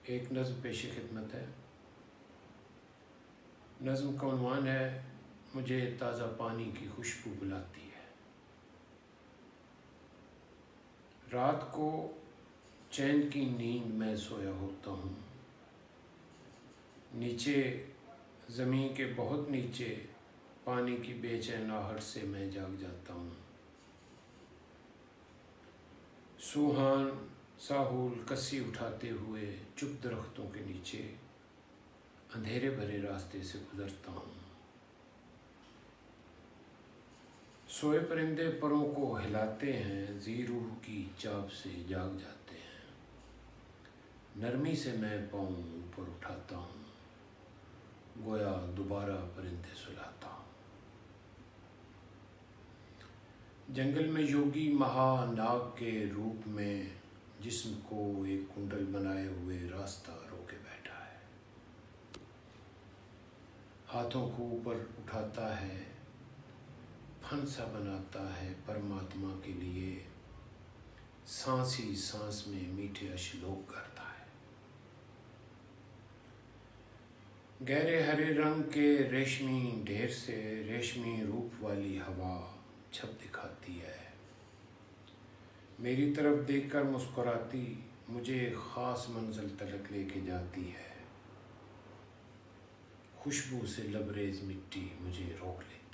एक नज़्म पेश खिदमत है। नज़्म का उन्वान है मुझे ताज़ा पानी की खुशबू बुलाती है। रात को चैन की नींद में सोया होता हूँ, नीचे ज़मीन के बहुत नीचे पानी की बेचैन आहट से मैं जाग जाता हूँ। सूहान साहुल कस्सी उठाते हुए चुप दरख्तों के नीचे अंधेरे भरे रास्ते से गुजरता हूँ। सोए परिंदे परों को हिलाते हैं, जी रूह की चाप से जाग जाते हैं। नरमी से मैं पाँव ऊपर उठाता हूँ, गोया दोबारा परिंदे सुलाता हूँ। जंगल में योगी महानाग के रूप में जिस्म को एक कुंडल बनाए हुए रास्ता रोके बैठा है। हाथों को ऊपर उठाता है, फंसा बनाता है परमात्मा के लिए, सांस ही सांस में मीठे अश्लोक करता है। गहरे हरे रंग के रेशमी ढेर से रेशमी रूप वाली हवा छप दिखाती है। मेरी तरफ देखकर मुस्कुराती मुझे एक ख़ास मंजिल तलक लेके जाती है। खुशबू से लबरेज मिट्टी मुझे रोक लेती है।